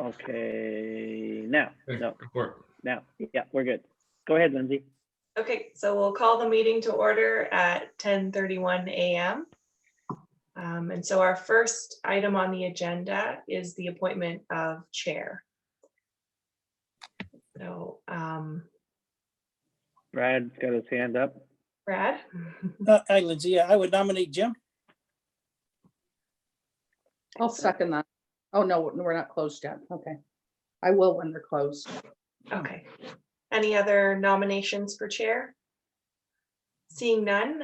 Okay, now, Okay, no, report. now, yeah, we're good. Go ahead, Lindsay. Okay, so we'll call the meeting to order at 10:31 a.m. And so our first item on the agenda is the appointment of chair. So, Brad's got his hand up. Brad? Hi, Lindsay. Yeah, I would nominate Jim. I'll second that. Oh, no, we're not closed yet. Okay. I will when they're closed. Okay. Any other nominations for chair? Seeing none,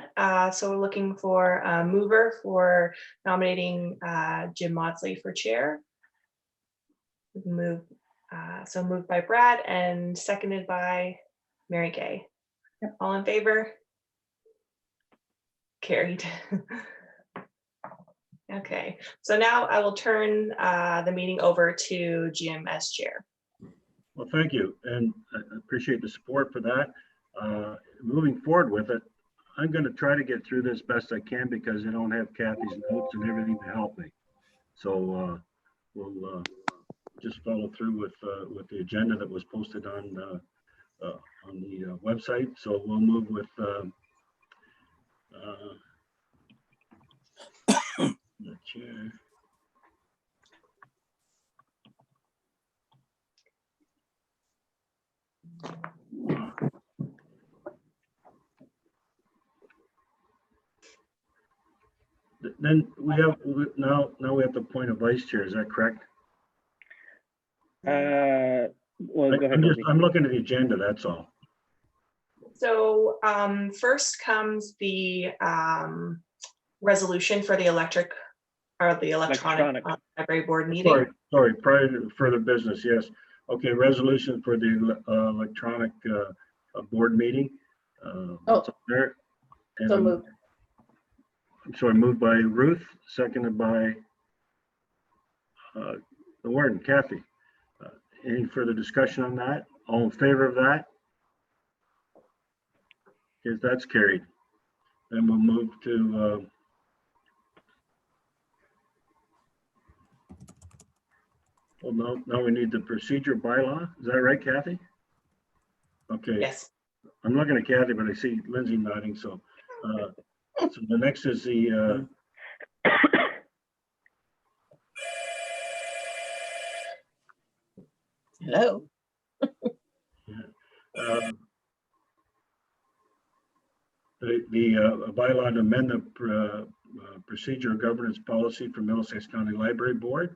so we're looking for a mover for nominating Jim Maudsley for chair. Move, so moved by Brad and seconded by Mary Gay. Yep. All in favor? Carried. Okay, so now I will turn the meeting over to Jim as chair. Well, thank you, and I appreciate the support for that. Moving forward with it, I'm going to try to get through this best I can because I don't have Kathy's notes and everything to help me. So we'll just follow through with the agenda that was posted on the website. So we'll move with the chair. Then we have now we have to appoint a vice chair. Is that correct? Well, go ahead, Lindsay. I'm looking at the agenda. That's all. So first comes the resolution for the electronic library board meeting. Sorry. Prior to further business, yes. Okay, resolution for the electronic board meeting. What's up there? So moved. I'm sorry, moved by Ruth, seconded by the warden, Kathy. Any further discussion on that? All in favor of that? Yes, that's carried. Then we'll move to well, now we need the procedure bylaw. Is that right, Kathy? Okay. Yes. I'm looking at Kathy, but I see Lindsay nodding. So, so the next is the Hello. the bylaw to amend the procedure governance policy for Middlesex County Library Board.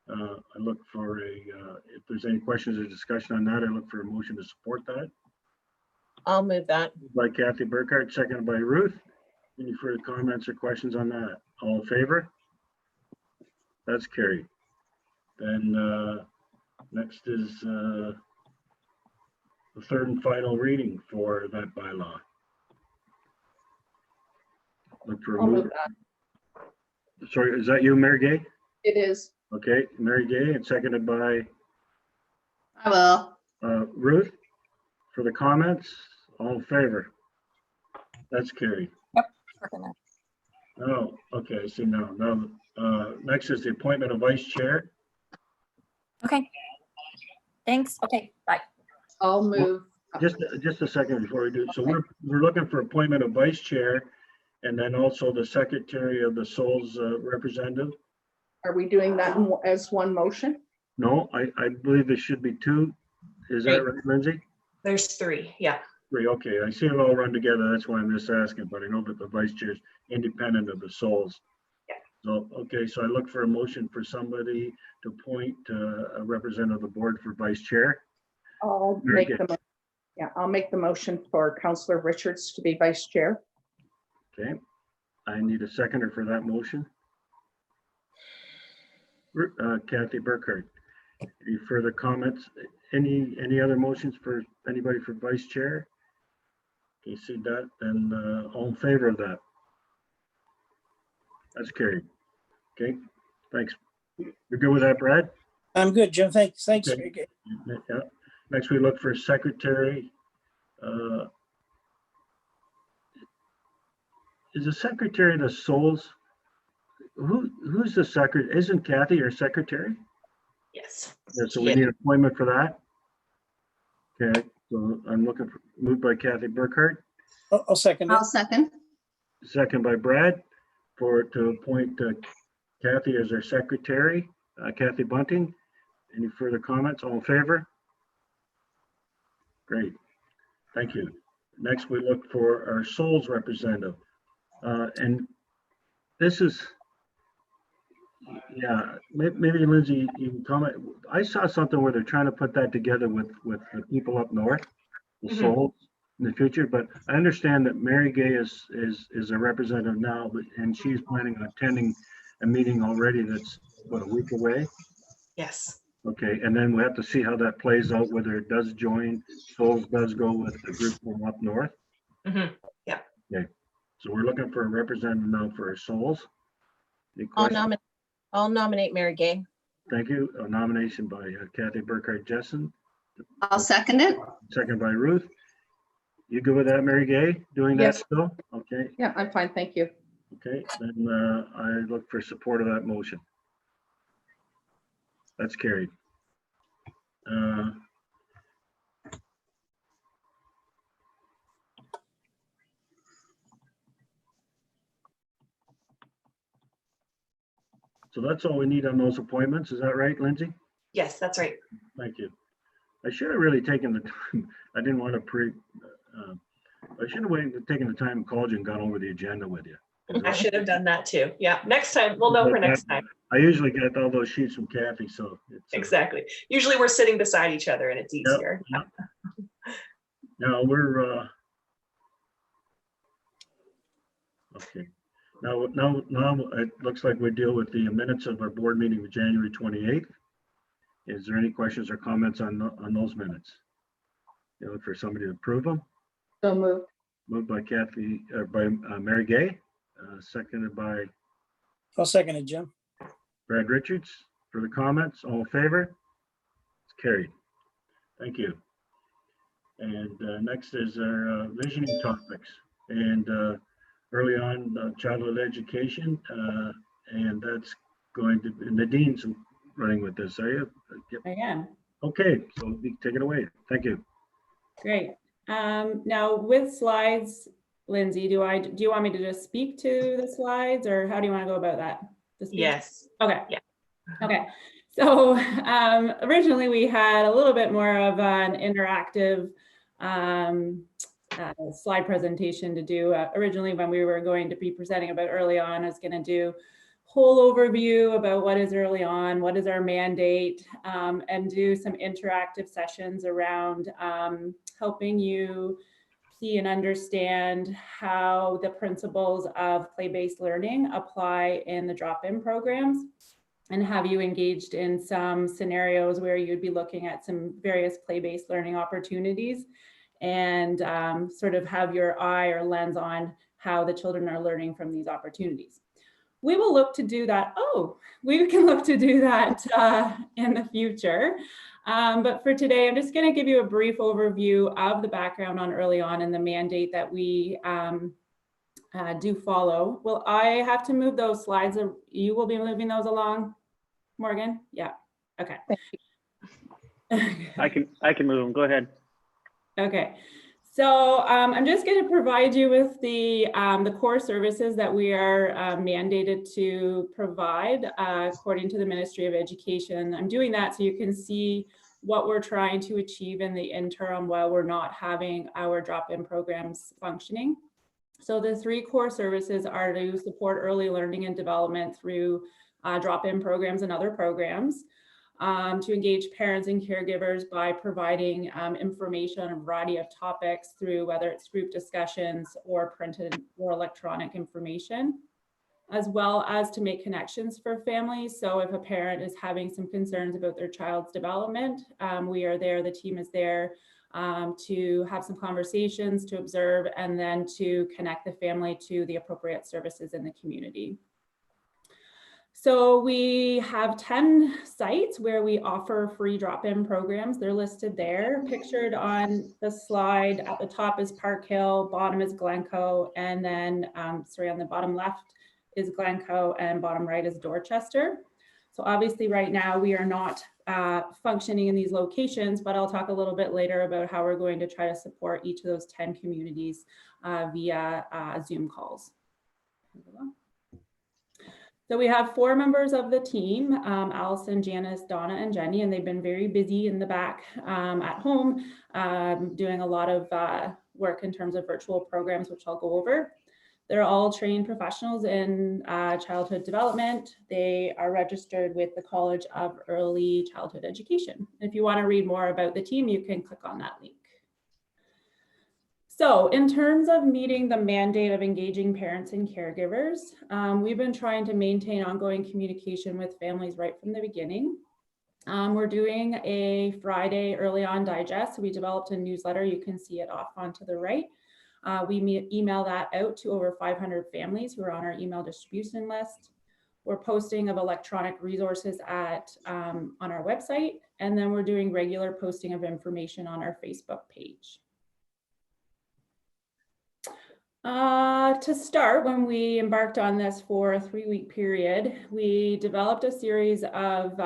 I look for if there's any questions or discussion on that, I look for a motion to support that. I'll move that. By Kathy Burkhardt, seconded by Ruth. Any further comments or questions on that? All in favor? That's carried. Then next is the third and final reading for that bylaw. Look for a I'll move mover. that. Sorry, is that you, Mary Gay? It is. Okay, Mary Gay, and seconded by I will. Ruth. For the comments, all in favor? That's carried. Oh, okay, I see now. Now, next is the appointment of vice chair. Okay. Thanks. Okay, bye. I'll move. Just a second before we do. So we're looking for appointment of vice chair and then also the secretary of the Souls representative. Are we doing that as one motion? No, I believe there should be two. Is that right, Lindsay? There's three, yeah. Three, okay. I see it all run together. That's why I'm just asking, but I know that the vice chair is independent of the Souls. Yeah. So, okay, so I look for a motion for somebody to appoint a representative of the board for vice chair. I'll Very make good. I'll make the motion for Councillor Richards to be vice chair. Okay, I need a seconder for that motion. Kathy Burkhardt. Any further comments? Any other motions for anybody for vice chair? Can you see that? Then all in favor of that? That's carried. Okay, thanks. You're good with that, Brad? I'm good, Jim. Thanks. Okay. Very good. Yeah. Next, we look for secretary. Is the secretary of the Souls? Who's the secretary? Isn't Kathy your secretary? Yes. Yeah, so we need an appointment for that. Okay, so I'm looking for, moved by Kathy Burkhardt, I'll second it. I'll second. second by Brad, to appoint Kathy as our secretary, Kathy Bunting. Any further comments? All in favor? Great. Thank you. Next, we look for our Souls representative. And this is, yeah, maybe Lindsay, you can comment. I saw something where they're trying to put that together with the people up north, the Mhm. Souls in the future, but I understand that Mary Gay is a representative now, and she's planning on attending a meeting already that's, what, a week away? Yes. Okay, and then we have to see how that plays out, whether it does join, Souls does go with the group from up north. Mhm. So we're looking for a representative now for our Souls. Any I'll questions? nominate Mary Gay. Thank you. A nomination by Kathy Burkhardt Jessen, I'll second it. second by Ruth. You good with that, Mary Gay, doing that Yes. still? Okay, Yeah, I'm fine, thank you. okay, then I look for support of that motion. That's carried. So that's all we need on those appointments. Is that right, Lindsay? Yes, that's right. Thank you. I should have really taken the time. I didn't want to I should have waited, taken the time and called you and gone over the agenda with you. I should have done that too. Yeah, next time, we'll know for next time. I usually get all those sheets from Kathy, so. it's, Exactly. Usually we're sitting beside each other and it's easier. Yep. Now we're, okay. Now it looks like we deal with the minutes of our board meeting of January 28th. Is there any questions or comments on those minutes? You look for somebody to approve them. So moved. Moved by Kathy, by Mary Gay, seconded by I'll second it, Jim. Brad Richards. For the comments, all in favor? It's carried. Thank you. And next is our visioning topics. And early on, childhood education, and that's going to, Nadine's running with this, are you? Yep. I am. Okay, so take it away. Thank you. Great. Now with slides, Lindsay, do you want me to just speak to the slides or how do you want to go about that? The speech? Yes. Okay. Yeah. Okay. So originally we had a little bit more of an interactive slide presentation to do. Originally when we were going to be presenting about early on, I was going to do whole overview about what is early on, what is our mandate, and do some interactive sessions around helping you see and understand how the principles of play-based learning apply in the drop-in programs, and have you engaged in some scenarios where you'd be looking at some various play-based learning opportunities and sort of have your eye or lens on how the children are learning from these opportunities. We will look to do that. Oh, we can look to do that in the future. But for today, I'm just going to give you a brief overview of the background on early on and the mandate that we do follow. Will I have to move those slides? You will be moving those along, Morgan? Yeah. Okay. I can move them. Go ahead. Okay. So I'm just going to provide you with the core services that we are mandated to provide according to the Ministry of Education. I'm doing that so you can see what we're trying to achieve in the interim while we're not having our drop-in programs functioning. So the three core services are to support early learning and development through drop-in programs and other programs. To engage parents and caregivers by providing information on a variety of topics through whether it's group discussions or printed or electronic information, as well as to make connections for families. So if a parent is having some concerns about their child's development, we are there, the team is there to have some conversations, to observe, and then to connect the family to the appropriate services in the community. So we have 10 sites where we offer free drop-in programs. They're listed there, pictured on the slide. At the top is Park Hill, bottom is Glencoe, and then, on the bottom left is Glencoe and bottom right is Dorchester. So obviously right now we are not functioning in these locations, but I'll talk a little bit later about how we're going to try to support each of those 10 communities via Zoom calls. So we have 4 members of the team, Allison, Janice, Donna, and Jenny, and they've been very busy in the back at home, doing a lot of work in terms of virtual programs, which I'll go over. They're all trained professionals in childhood development. They are registered with the College of Early Childhood Education. If you want to read more about the team, you can click on that link. So in terms of meeting the mandate of engaging parents and caregivers, we've been trying to maintain ongoing communication with families right from the beginning. We're doing a Friday early on digest. So we developed a newsletter. You can see it off onto the right. We email that out to over 500 families who are on our email distribution list. We're posting of electronic resources on our website, and then we're doing regular posting of information on our Facebook page. To start, when we embarked on this for a 3-week period, we developed a series of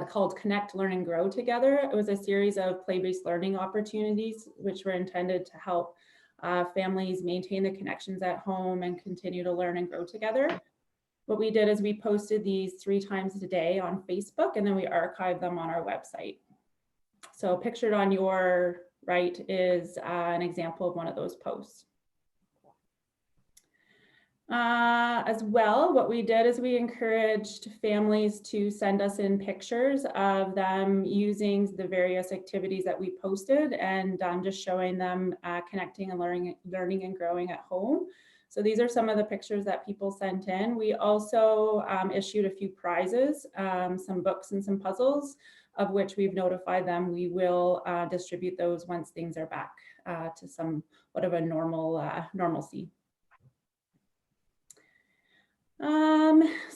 called Connect, Learn, and Grow Together. It was a series of play-based learning opportunities, which were intended to help families maintain the connections at home and continue to learn and grow together. What we did is we posted these 3 times a day on Facebook, and then we archived them on our website. So pictured on your right is an example of one of those posts. As well, what we did is we encouraged families to send us in pictures of them using the various activities that we posted, and just showing them connecting and learning and growing at home. So these are some of the pictures that people sent in. We also issued a few prizes, some books and some puzzles, of which we've notified them. We will distribute those once things are back to somewhat of a normalcy.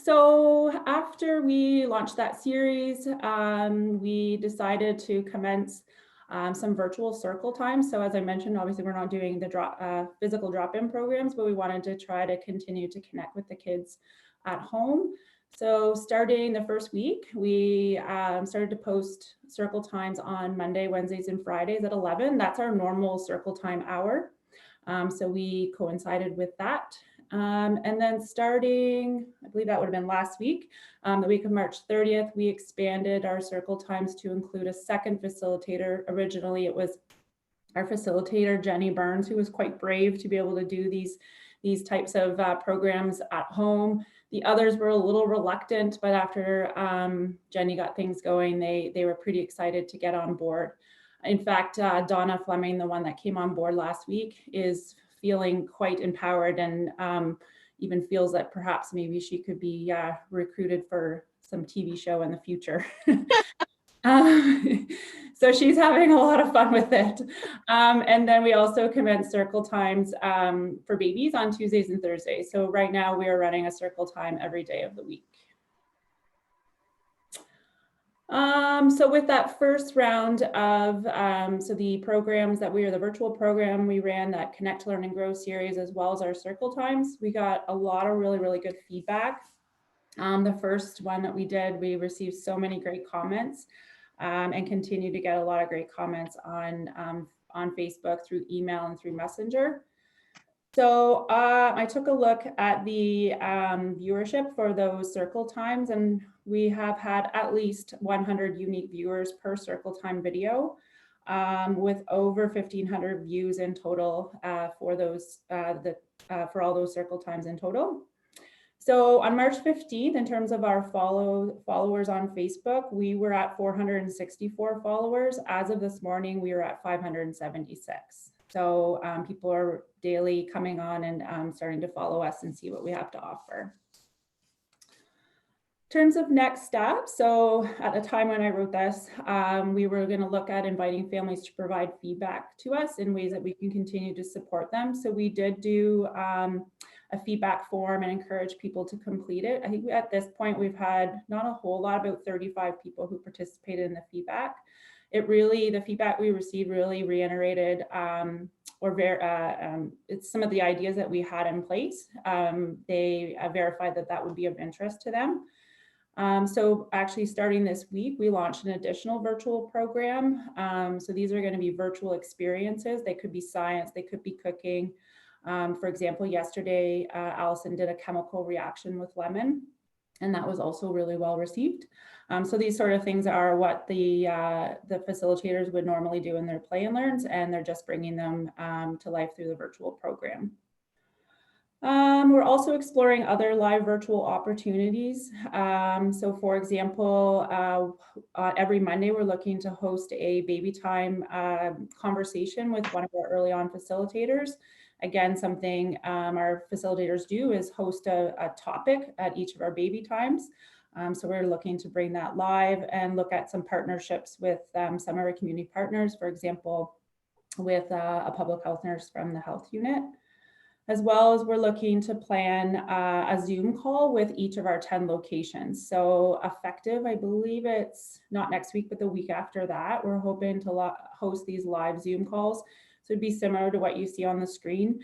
So after we launched that series, we decided to commence some virtual circle time. So as I mentioned, obviously we're not doing the physical drop-in programs, but we wanted to try to continue to connect with the kids at home. So starting the first week, we started to post circle times on Monday, Wednesdays, and Fridays at 11. That's our normal circle time hour. So we coincided with that. And then starting, I believe that would have been last week, the week of March 30th, we expanded our circle times to include a second facilitator. Originally, it was our facilitator, Jenny Burns, who was quite brave to be able to do these types of programs at home. The others were a little reluctant, but after Jenny got things going, they were pretty excited to get on board. In fact, Donna Fleming, the one that came on board last week, is feeling quite empowered and even feels that perhaps maybe she could be recruited for some TV show in the future. So she's having a lot of fun with it. And then we also commenced circle times for babies on Tuesdays and Thursdays. So right now we are running a circle time every day of the week. So with that first round of, so the programs that the virtual program we ran, that Connect, Learn, and Grow series, as well as our circle times, we got a lot of really, really good feedback. The first one that we did, we received so many great comments and continue to get a lot of great comments on Facebook, through email, and through Messenger. So I took a look at the viewership for those circle times, and we have had at least 100 unique viewers per circle time video, with over 1,500 views in total for those for all those circle times in total. So on March 15th, in terms of our followers on Facebook, we were at 464 followers. As of this morning, we were at 576. So people are daily coming on and starting to follow us and see what we have to offer. In terms of next steps, so at the time when I wrote this, we were going to look at inviting families to provide feedback to us in ways that we can continue to support them. So we did do a feedback form and encourage people to complete it. I think at this point we've had not a whole lot, about 35 people who participated in the feedback. The feedback we received really reiterated it's some of the ideas that we had in place. They verified that would be of interest to them. So actually starting this week, we launched an additional virtual program. So these are going to be virtual experiences. They could be science, they could be cooking. For example, yesterday, Allison did a chemical reaction with lemon, and that was also really well received. So these sort of things are what the facilitators would normally do in their play and learns, and they're just bringing them to life through the virtual program. We're also exploring other live virtual opportunities. So for example, every Monday, we're looking to host a baby time conversation with one of our early on facilitators. Again, something our facilitators do is host a topic at each of our baby times. So we're looking to bring that live and look at some partnerships with some of our community partners, for example, with a public health nurse from the health unit. As well as we're looking to plan a Zoom call with each of our 10 locations. So effective, I believe it's not next week, but the week after that, we're hoping to host these live Zoom calls. So it'd be similar to what you see on the screen,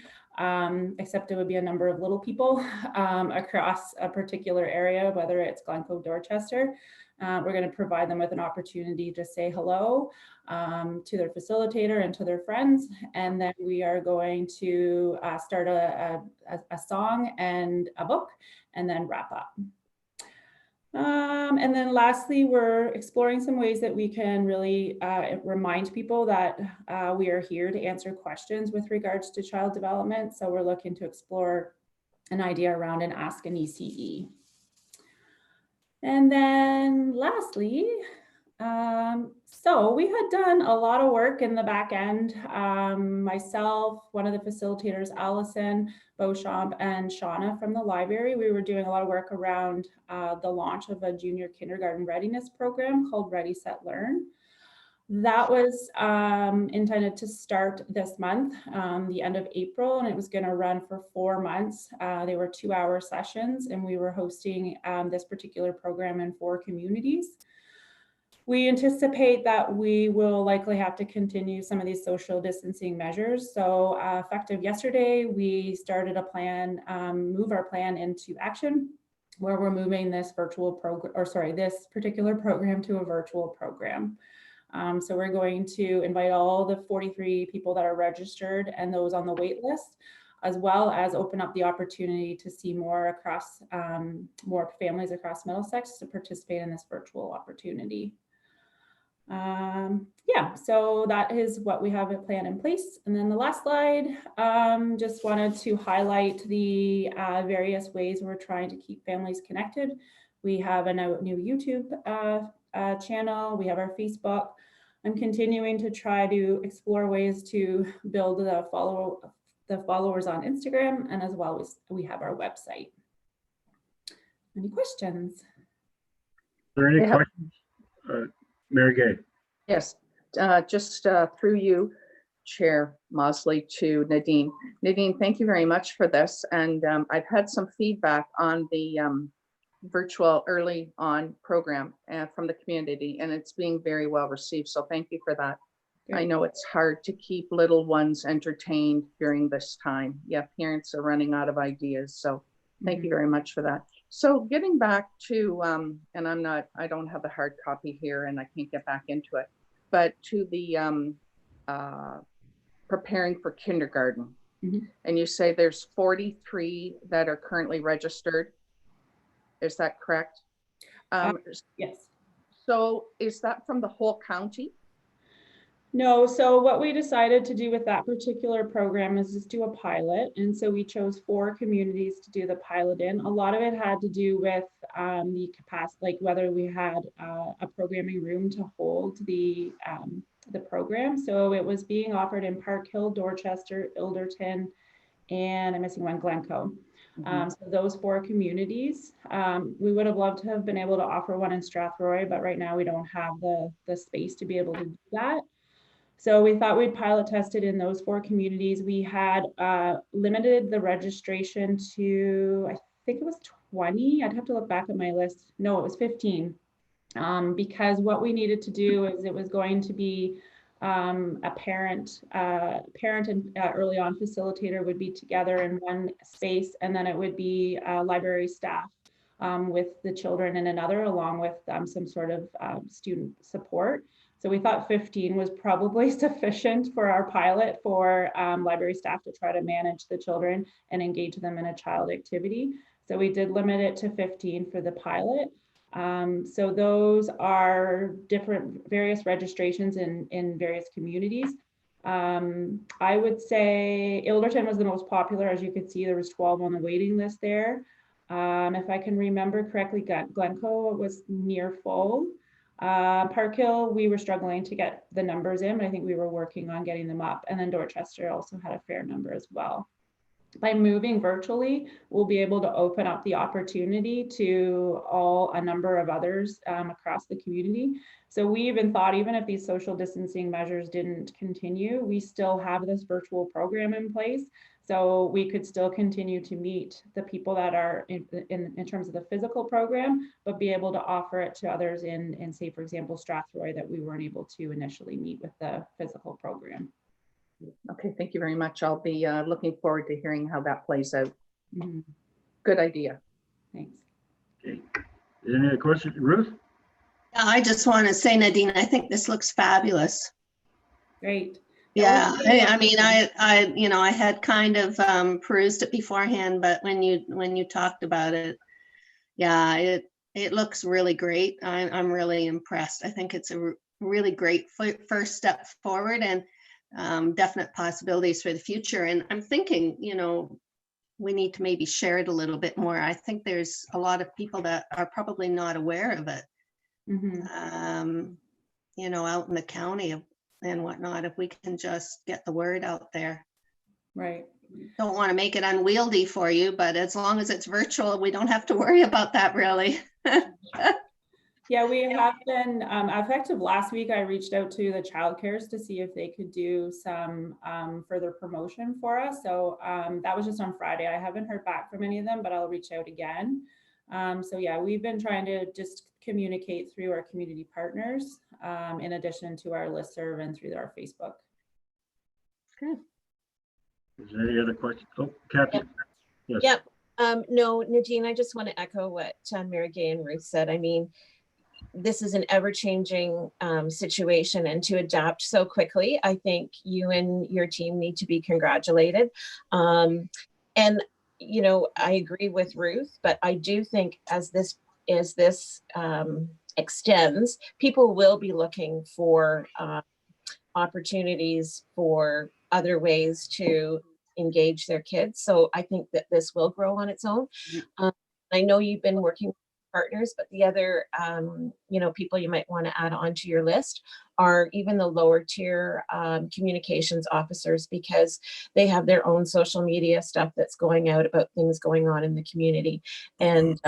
except it would be a number of little people across a particular area, whether it's Glencoe, Dorchester. We're going to provide them with an opportunity to say hello to their facilitator and to their friends. And then we are going to start a song and a book and then wrap up. And then lastly, we're exploring some ways that we can really remind people that we are here to answer questions with regards to child development. So we're looking to explore an idea around an Ask an ECE. And then lastly, so we had done a lot of work in the back end. Myself, one of the facilitators, Allison, Beauchamp, and Shauna from the library, we were doing a lot of work around the launch of a junior kindergarten readiness program called Ready, Set, Learn. That was intended to start this month, the end of April, and it was going to run for 4 months. They were 2-hour sessions, and we were hosting this particular program in 4 communities. We anticipate that we will likely have to continue some of these social distancing measures. So effective yesterday, we started a plan, move our plan into action, where we're moving this virtual program, or sorry, this particular program to a virtual program. So we're going to invite all the 43 people that are registered and those on the wait list, as well as open up the opportunity to see more across, more families across Middlesex to participate in this virtual opportunity. Yeah, so that is what we have a plan in place. And then the last slide, just wanted to highlight the various ways we're trying to keep families connected. We have a new YouTube channel. We have our Facebook. I'm continuing to try to explore ways to build the followers on Instagram, and as well as we have our website. Any questions? Are there any questions? Mary Gay. Yes, just through you, Chair Mosley, to Nadine. Nadine, thank you very much for this. And I've had some feedback on the virtual early on program from the community, and it's being very well received. So thank you for that. Great. I know it's hard to keep little ones entertained during this time. Yeah, parents are running out of ideas. So thank you very much for that. So getting back to, and I don't have the hard copy here and I can't get back into it, but to the preparing for kindergarten. And you say there's 43 that are currently registered. Is that correct? Yes. So is that from the whole county? No, so what we decided to do with that particular program is just do a pilot. And so we chose 4 communities to do the pilot in. A lot of it had to do with the capacity, like whether we had a programming room to hold the program. So it was being offered in Park Hill, Dorchester, Ilderton, and I'm missing one, Glencoe. So those 4 communities, we would have loved to have been able to offer one in Strathroy, but right now we don't have the space to be able to do that. So we thought we'd pilot test it in those 4 communities. We had limited the registration to, I think it was 20. I'd have to look back at my list. No, it was 15. Because what we needed to do is it was going to be a parent and early on facilitator would be together in one space, and then it would be library staff with the children in another, along with some sort of student support. So we thought 15 was probably sufficient for our pilot for library staff to try to manage the children and engage them in a child activity. So we did limit it to 15 for the pilot. So those are different, various registrations in various communities. I would say Ilderton was the most popular. As you could see, there was 12 on the waiting list there. If I can remember correctly, Glencoe was near full. Park Hill, we were struggling to get the numbers in, but I think we were working on getting them up. And then Dorchester also had a fair number as well. By moving virtually, we'll be able to open up the opportunity to a number of others across the community. So we even thought, even if these social distancing measures didn't continue, we still have this virtual program in place. So we could still continue to meet the people that are in terms of the physical program, but be able to offer it to others in say, for example, Strathroy, that we weren't able to initially meet with the physical program. Okay, thank you very much. I'll be looking forward to hearing how that plays out. Mm-hmm. Good idea. Thanks. Okay. Any other questions, Ruth? I just want to say, Nadine, I think this looks fabulous. Great. Yeah, I mean, I had kind of perused it beforehand, but when you talked about it, yeah, it looks really great. I'm really impressed. I think it's a really great first step forward, and definite possibilities for the future. And I'm thinking, we need to maybe share it a little bit more. I think there's a lot of people that are probably not aware of it, Mm-hmm. Out in the county and whatnot, if we can just get the word out there. Right. Don't want to make it unwieldy for you, but as long as it's virtual, we don't have to worry about that really. Yeah, we have been effective. Last week, I reached out to the childcares to see if they could do some further promotion for us. So that was just on Friday. I haven't heard back from any of them, but I'll reach out again. So yeah, we've been trying to just communicate through our community partners, in addition to our listserv and through our Facebook. Good. Is there any other questions? Oh, Kathy. Yep. Yes. Yep. No, Nadine, I just want to echo what Mary Gay and Ruth said. I mean, this is an ever-changing situation, and to adapt so quickly, I think you and your team need to be congratulated. And I agree with Ruth, but I do think as this extends, people will be looking for opportunities for other ways to engage their kids. So I think that this will grow on its own. I know you've been working with partners, but the other people you might want to add on to your list are even the lower tier communications officers, because they have their own social media stuff that's going out about things going on in the community. And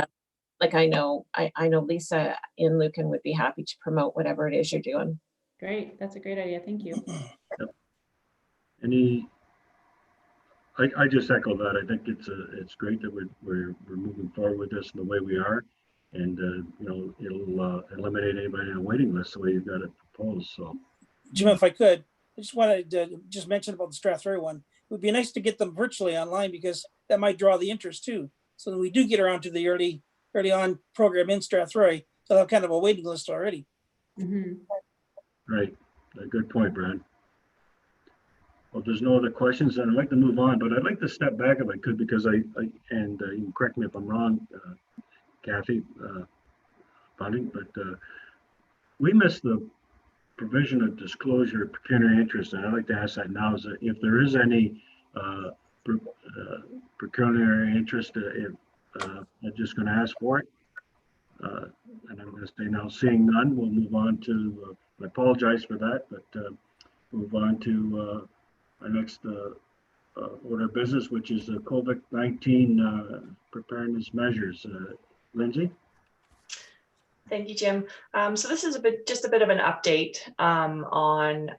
I know Lisa in Lucan would be happy to promote whatever it is you're doing. Great. That's a great idea. Thank you. Yep. I just echo that. I think it's great that we're moving forward with this in the way we are, and it'll eliminate anybody on a waiting list the way you've got it proposed. So, Jim, if I could, I just wanted to just mention about the Strathroy one. It would be nice to get them virtually online, because that might draw the interest too. So that we do get around to the early on program in Strathroy, so they'll have kind of a waiting list already. Mm-hmm. right, a good point, Brad. Well, if there's no other questions, then I'd like to move on, but I'd like to step back if I could, because you can correct me if I'm wrong, Kathy, funding, but we missed the provision of disclosure of pecuniary interest, and I'd like to ask that now, is that if there is any pecuniary interest, I'm just going to ask for it, and I'm going to say now, seeing none, we'll move on to, I apologize for that, but move on to our next order of business, which is the COVID-19 preparedness measures. Lindsay? Thank you, Jim. So this is just a bit of an update on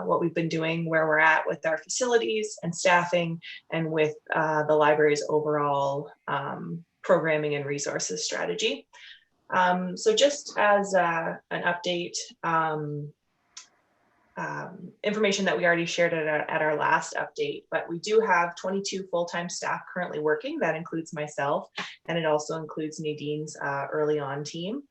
what we've been doing, where we're at with our facilities and staffing, and with the library's overall programming and resources strategy. So just as an update, information that we already shared at our last update, but we do have 22 full-time staff currently working. That includes myself, and it also includes Nadine's early on team.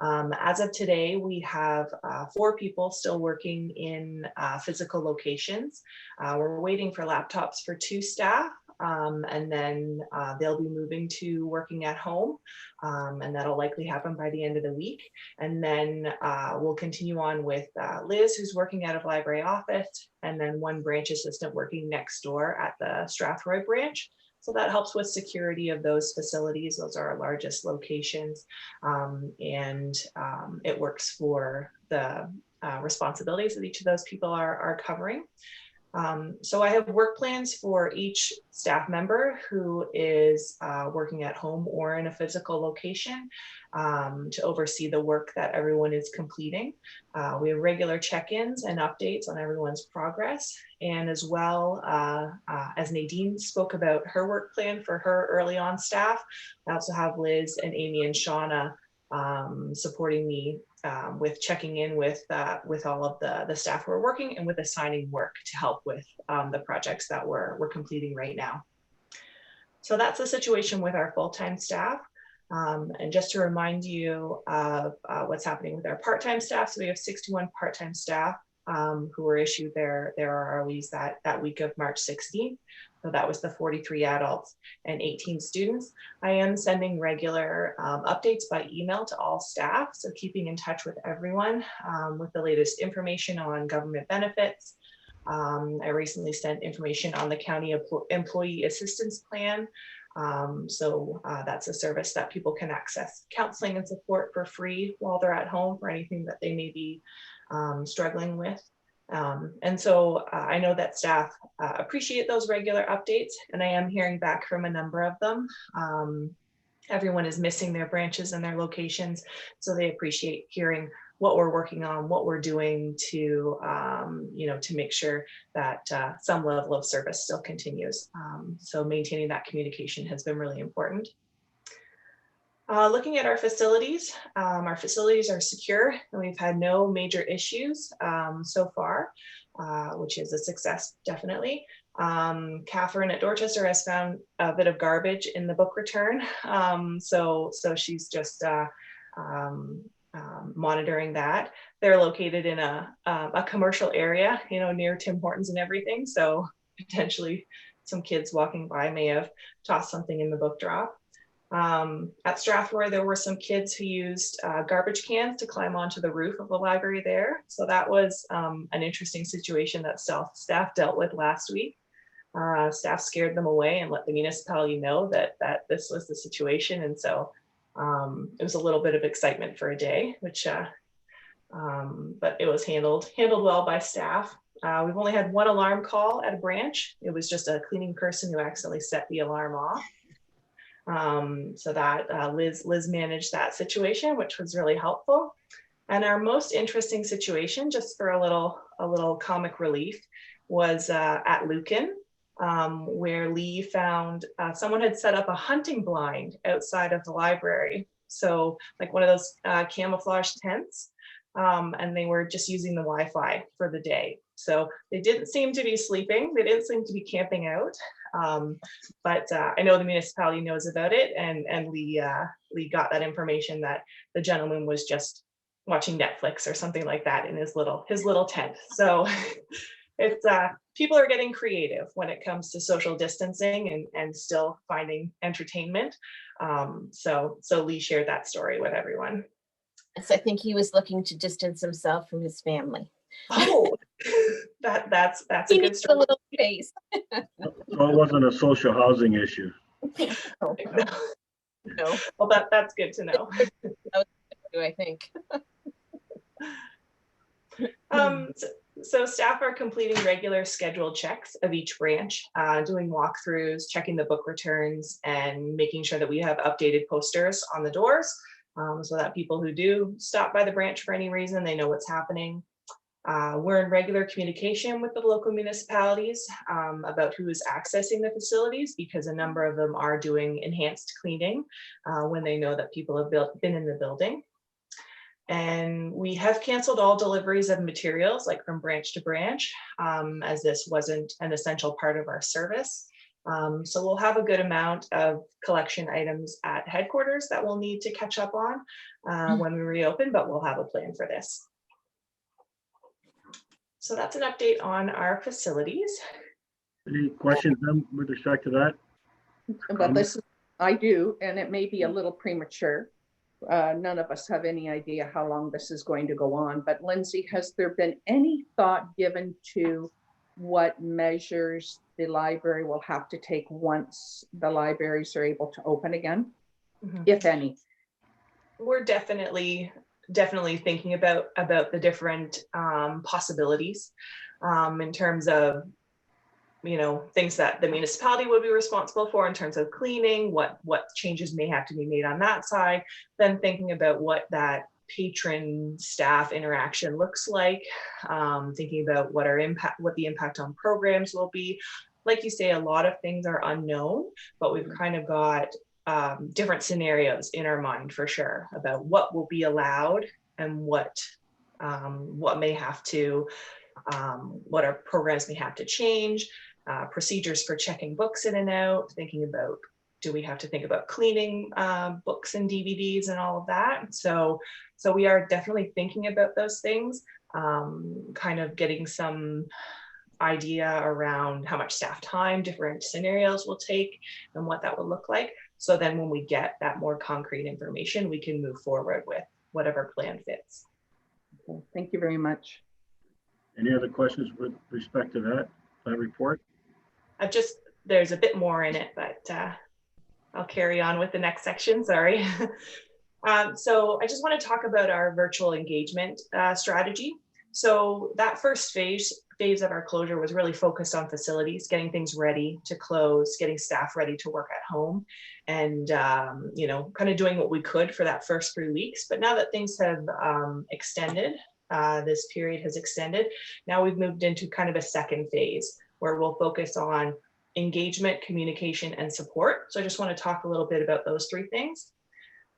As of today, we have 4 people still working in physical locations. We're waiting for laptops for 2 staff, and then they'll be moving to working at home, and that'll likely happen by the end of the week. And then we'll continue on with Liz, who's working out of library office, and then 1 branch assistant working next door at the Strathroy branch. So that helps with security of those facilities. Those are our largest locations. And it works for the responsibilities that each of those people are covering. So I have work plans for each staff member who is working at home or in a physical location to oversee the work that everyone is completing. We have regular check-ins and updates on everyone's progress. And as well as Nadine spoke about her work plan for her early on staff, I also have Liz and Amy and Shauna supporting me with checking in with all of the staff who are working and with assigning work to help with the projects that we're completing right now. So that's the situation with our full-time staff. And just to remind you of what's happening with our part-time staff. So we have 61 part-time staff who were issued their ROEs that week of March 16th. So that was the 43 adults and 18 students. I am sending regular updates by email to all staff. So keeping in touch with everyone with the latest information on government benefits. I recently sent information on the county employee assistance plan. So that's a service that people can access counseling and support for free while they're at home for anything that they may be struggling with. And so I know that staff appreciate those regular updates, and I am hearing back from a number of them. Everyone is missing their branches and their locations, so they appreciate hearing what we're working on, what we're doing to, to make sure that some level of service still continues. So maintaining that communication has been really important. Looking at our facilities are secure, and we've had no major issues so far, which is a success, definitely. Catherine at Dorchester has found a bit of garbage in the book return, so she's just monitoring that. They're located in a commercial area, near Tim Hortons and everything, so potentially some kids walking by may have tossed something in the book drop. At Strathroy, there were some kids who used garbage cans to climb onto the roof of the library there. So that was an interesting situation that staff dealt with last week. Staff scared them away and let the municipality know that this was the situation. And so it was a little bit of excitement for a day, which, but it was handled well by staff. We've only had 1 alarm call at a branch. It was just a cleaning person who accidentally set the alarm off. So that Liz managed that situation, which was really helpful. And our most interesting situation, just for a little comic relief, was at Lucan, where Lee found someone had set up a hunting blind outside of the library. So like one of those camouflage tents, and they were just using the Wi-Fi for the day. So they didn't seem to be sleeping. They didn't seem to be camping out. But I know the municipality knows about it, and Lee got that information that the gentleman was just watching Netflix or something like that in his little tent. So it's people are getting creative when it comes to social distancing and still finding entertainment. So Lee shared that story with everyone. So I think he was looking to distance himself from his family. Oh, that's a He good needs a story. little space. So it wasn't a social housing issue. No, Well, that's good to know. I think. So staff are completing regular scheduled checks of each branch, doing walkthroughs, checking the book returns, and making sure that we have updated posters on the doors, so that people who do stop by the branch for any reason, they know what's happening. We're in regular communication with the local municipalities about who is accessing the facilities, because a number of them are doing enhanced cleaning when they know that people have been in the building. And we have canceled all deliveries of materials, like from branch to branch, as this wasn't an essential part of our service. So we'll have a good amount of collection items at headquarters that we'll need to catch up on when we reopen, but we'll have a plan for this. So that's an update on our facilities. Any questions with respect to that? Well, this, I do, and it may be a little premature. None of us have any idea how long this is going to go on, but Lindsay, has there been any thought given to what measures the library will have to take once the libraries are able to open again, if any? We're definitely thinking about the different possibilities in terms of, you know, things that the municipality would be responsible for in terms of cleaning, what changes may have to be made on that side, then thinking about what that patron staff interaction looks like, thinking about what the impact on programs will be. Like you say, a lot of things are unknown, but we've kind of got different scenarios in our mind for sure about what will be allowed and what may have to, what our programs may have to change. Procedures for checking books in and out, thinking about, do we have to think about cleaning books and DVDs and all of that? So we are definitely thinking about those things, kind of getting some idea around how much staff time different scenarios will take and what that will look like. So then when we get that more concrete information, we can move forward with whatever plan fits. Okay, thank you very much. Any other questions with respect to that report? There's a bit more in it, but I'll carry on with the next section, sorry. So I just want to talk about our virtual engagement strategy. So that first phase of our closure was really focused on facilities, getting things ready to close, getting staff ready to work at home, and you know, kind of doing what we could for that first 3 weeks. But now that things have extended, this period has extended, now we've moved into kind of a second phase where we'll focus on engagement, communication, and support. So I just want to talk a little bit about those three things.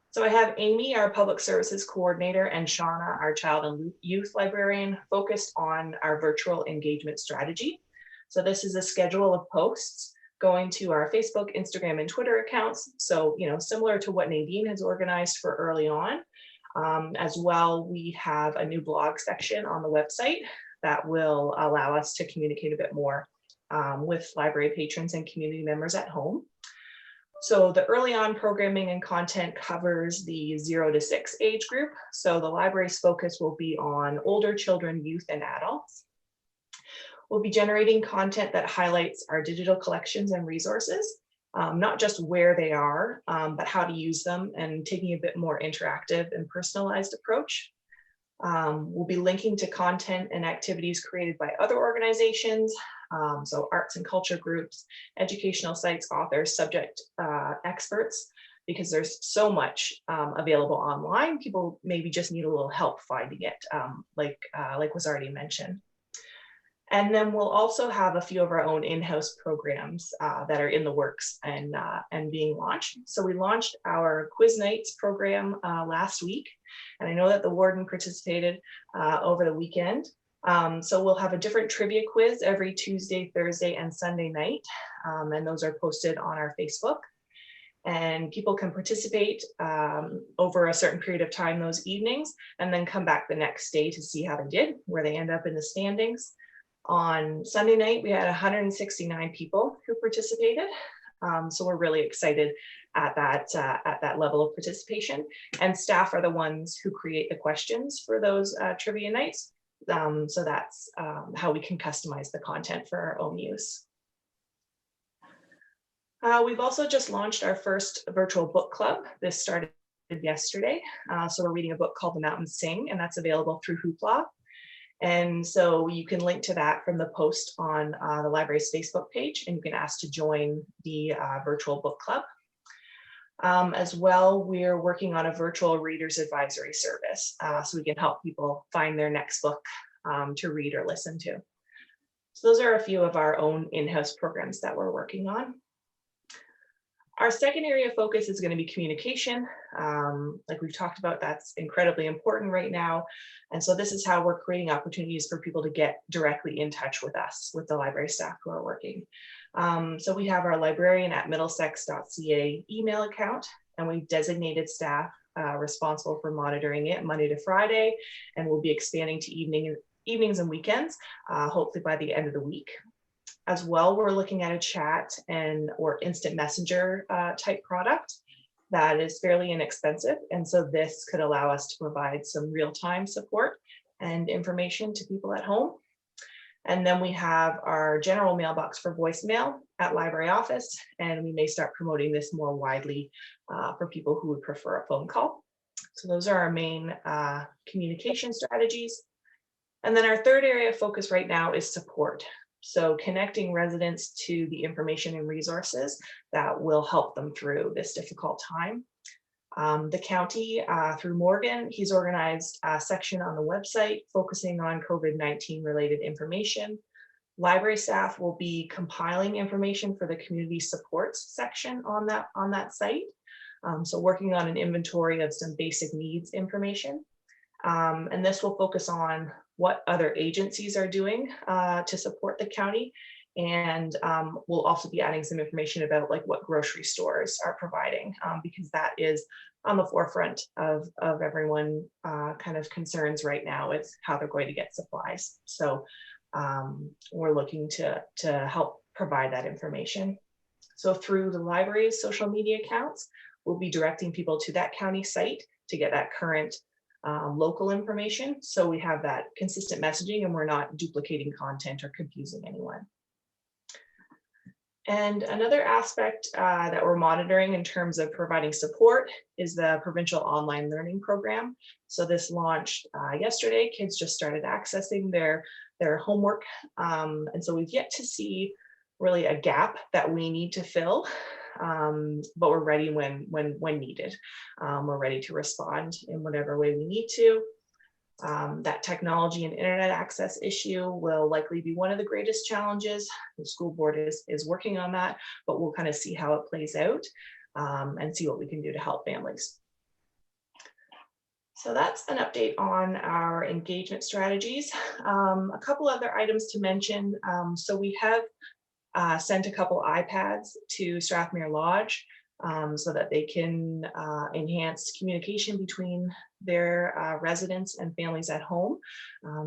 So I have Amy, our public services coordinator, and Shauna, our child and youth librarian, focused on our virtual engagement strategy. So this is a schedule of posts going to our Facebook, Instagram, and Twitter accounts. So, you know, similar to what Nadine has organized for early on. As well, we have a new blog section on the website that will allow us to communicate a bit more with library patrons and community members at home. So the early on programming and content covers the 0 to 6 age group. So the library's focus will be on older children, youth, and adults. We'll be generating content that highlights our digital collections and resources, not just where they are, but how to use them, and taking a bit more interactive and personalized approach. We'll be linking to content and activities created by other organizations, so arts and culture groups, educational sites, authors, subject experts, because there's so much available online. People maybe just need a little help finding it, like was already mentioned. And then we'll also have a few of our own in-house programs that are in the works and being launched. So we launched our Quiz Nights program last week, and I know that the warden participated over the weekend. So we'll have a different trivia quiz every Tuesday, Thursday, and Sunday night, and those are posted on our Facebook. And people can participate over a certain period of time those evenings, and then come back the next day to see how they did, where they end up in the standings. On Sunday night, we had 169 people who participated. So we're really excited at that level of participation. And staff are the ones who create the questions for those trivia nights. So that's how we can customize the content for our own use. We've also just launched our first virtual book club. This started yesterday. So we're reading a book called The Mountains Sing, and that's available through Hoopla. And so you can link to that from the post on the library's Facebook page, and you can ask to join the virtual book club. As well, we're working on a virtual readers advisory service, so we can help people find their next book to read or listen to. So those are a few of our own in-house programs that we're working on. Our second area of focus is going to be communication. Like we've talked about, that's incredibly important right now. And so this is how we're creating opportunities for people to get directly in touch with us, with the library staff who are working. So we have our librarian@middlesex.ca email account, and we've designated staff responsible for monitoring it Monday to Friday, and we'll be expanding to evenings and weekends, hopefully by the end of the week. As well, we're looking at a chat or instant messenger type product that is fairly inexpensive. And so this could allow us to provide some real-time support and information to people at home. And then we have our general mailbox for voicemail at library office, and we may start promoting this more widely for people who would prefer a phone call. So those are our main communication strategies. And then our third area of focus right now is support. So connecting residents to the information and resources that will help them through this difficult time. The county, through Morgan, he's organized a section on the website focusing on COVID-19 related information. Library staff will be compiling information for the community supports section on that site. So working on an inventory of some basic needs information. And this will focus on what other agencies are doing to support the county. And we'll also be adding some information about like what grocery stores are providing, because that is on the forefront of everyone kind of concerns right now with how they're going to get supplies. So we're looking to help provide that information. So through the library's social media accounts, we'll be directing people to that county site to get that current local information. So we have that consistent messaging and we're not duplicating content or confusing anyone. And another aspect that we're monitoring in terms of providing support is the provincial online learning program. So this launched yesterday. Kids just started accessing their homework. And so we've yet to see really a gap that we need to fill. But we're ready when needed. We're ready to respond in whatever way we need to. That technology and internet access issue will likely be one of the greatest challenges. The school board is working on that, but we'll kind of see how it plays out and see what we can do to help families. So that's an update on our engagement strategies. A couple other items to mention. So we have sent a couple iPads to Strathmere Lodge so that they can enhance communication between their residents and families at home.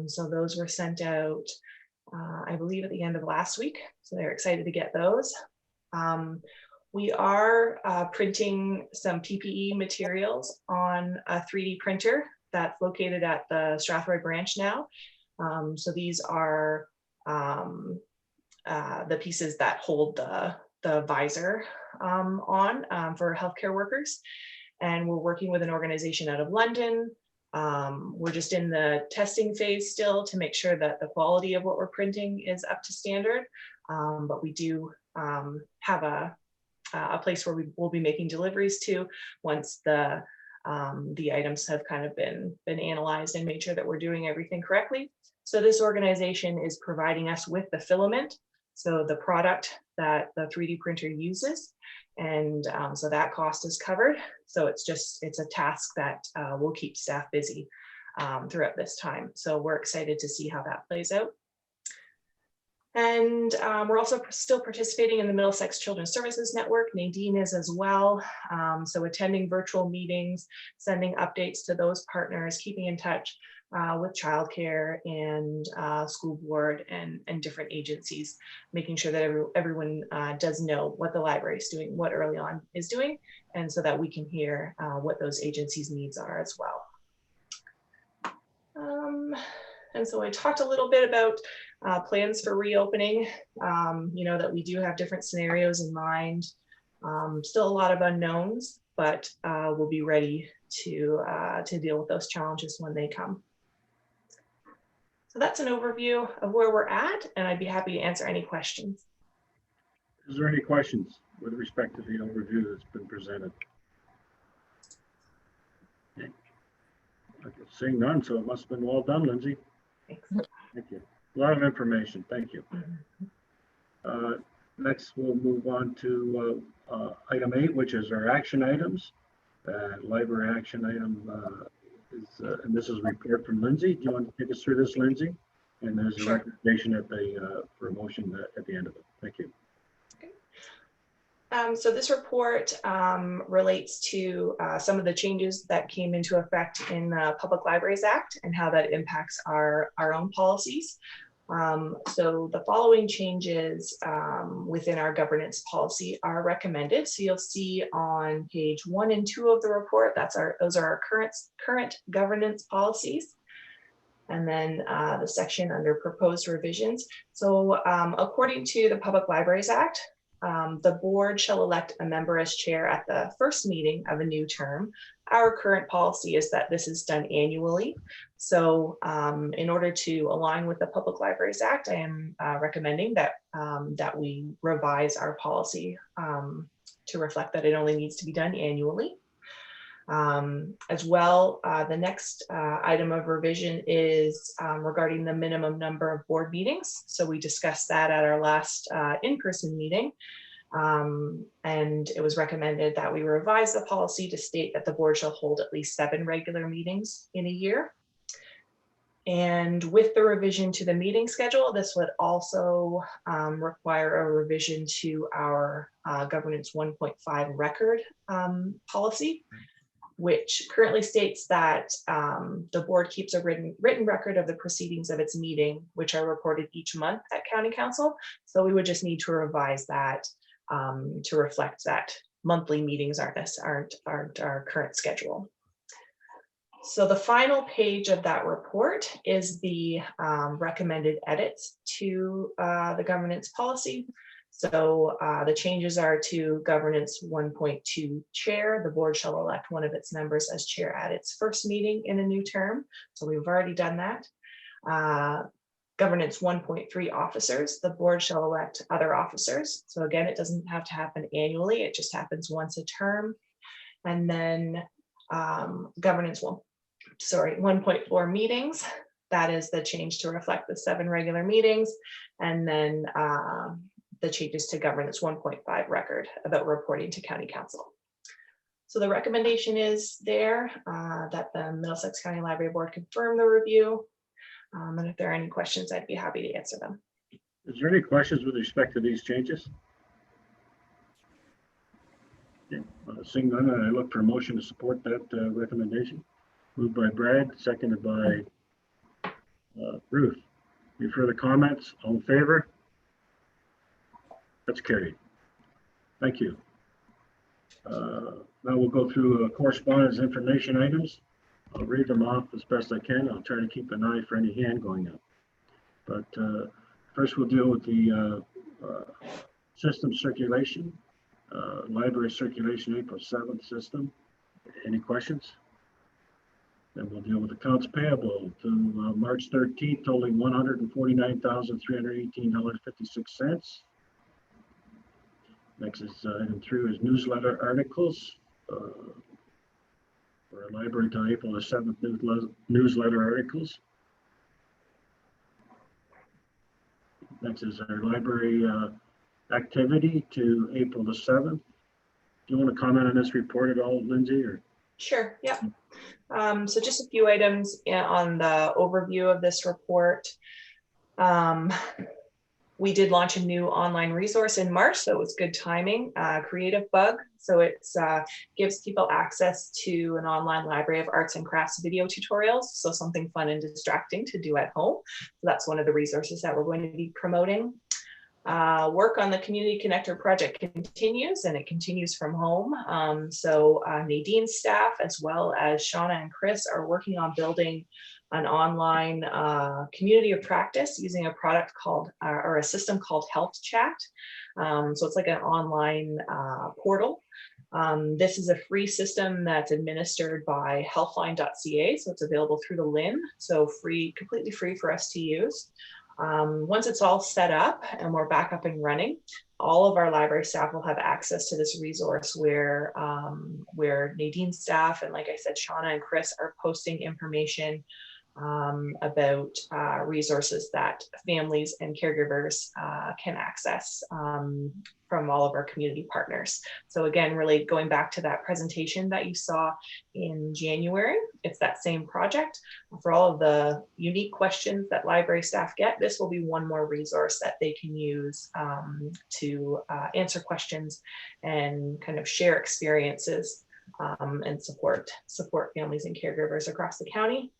So those were sent out, I believe, at the end of last week. So they're excited to get those. We are printing some PPE materials on a 3D printer that's located at the Strathroy branch now. So these are the pieces that hold the visor on for healthcare workers. And we're working with an organization out of London. We're just in the testing phase still to make sure that the quality of what we're printing is up to standard. But we do have a place where we will be making deliveries to once the items have kind of been analyzed and made sure that we're doing everything correctly. So this organization is providing us with the filament, so the product that the 3D printer uses, and so that cost is covered. So it's a task that will keep staff busy throughout this time. So we're excited to see how that plays out. And we're also still participating in the Middlesex Children's Services Network. Nadine is as well. So attending virtual meetings, sending updates to those partners, keeping in touch with childcare and school board and different agencies, making sure that everyone does know what the library is doing, what Early On is doing, and so that we can hear what those agencies' needs are as well. And so I talked a little bit about plans for reopening, you know, that we do have different scenarios in mind, still a lot of unknowns, but we'll be ready to deal with those challenges when they come. So that's an overview of where we're at, and I'd be happy to answer any questions. Is there any questions with respect to the overview that's been presented? Okay. Seeing none, so it must have been well done, Lindsay. Thanks. Thank you. A lot of information. Thank you. Mhm. Next, we'll move on to item 8, which is our action items. Library action item and this is a report from Lindsay. Do you want to take us through this, Lindsay? And there's a Sure. recommendation for a motion at the end of it. Thank you. So this report relates to some of the changes that came into effect in the Public Libraries Act and how that impacts our own policies. So the following changes within our governance policy are recommended. So you'll see on page 1 and 2 of the report, those are our current governance policies. And then the section under proposed revisions. So according to the Public Libraries Act, the board shall elect a member as chair at the first meeting of a new term. Our current policy is that this is done annually. So in order to align with the Public Libraries Act, I am recommending that, that we revise our policy to reflect that it only needs to be done annually. As well, the next item of revision is regarding the minimum number of board meetings. So we discussed that at our last in-person meeting. And it was recommended that we revise the policy to state that the board shall hold at least 7 regular meetings in a year. And with the revision to the meeting schedule, this would also require a revision to our governance 1.5 record policy, which currently states that the board keeps a written record of the proceedings of its meeting, which are reported each month at County Council. So we would just need to revise that to reflect that monthly meetings aren't our current schedule. So the final page of that report is the recommended edits to the governance policy. So the changes are to governance 1.2 chair. The board shall elect one of its members as chair at its first meeting in a new term. So we've already done that. Governance 1.3 officers. The board shall elect other officers. So again, it doesn't have to happen annually. It just happens once a term. And then governance 1.4 meetings. That is the change to reflect the 7 regular meetings. And then the changes to governance 1.5 record about reporting to County Council. So the recommendation is there that the Middlesex County Library Board confirm the review. And if there are any questions, I'd be happy to answer them. Is there any questions with respect to these changes? Okay. Seeing none, I look for a motion to support that recommendation. Moved by Brad, seconded by Ruth. Any further comments? All in favor? That's carried. Thank you. Now we'll go through correspondence information items. I'll read them off as best I can. I'll try to keep an eye for any hand going up. But first we'll deal with the system circulation, library circulation April 7th system. Any questions? Then we'll deal with accounts payable to March 13th, totaling $149,318.56. Next is item 3 is newsletter articles. For our library to April the 7th newsletter articles. Next is our library activity to April the 7th. Do you want to comment on this report at all, Lindsay? Or? Sure, yep. So just a few items on the overview of this report. We did launch a new online resource in March, so it was good timing, Creative Bug. So it gives people access to an online library of arts and crafts video tutorials. So something fun and distracting to do at home. So that's one of the resources that we're going to be promoting. Work on the Community Connector project continues, and it continues from home. So Nadine's staff, as well as Shauna and Chris, are working on building an online community of practice using a product called, or a system called Health Chat. So it's like an online portal. This is a free system that's administered by healthline.ca. So it's available through the LIN. So free, completely free for us to use. Once it's all set up and we're back up and running, all of our library staff will have access to this resource where Nadine's staff and, like I said, Shauna and Chris are posting information about resources that families and caregivers can access from all of our community partners. So again, really going back to that presentation that you saw in January, it's that same project. For all of the unique questions that library staff get, this will be one more resource that they can use to answer questions and kind of share experiences and support families and caregivers across the county.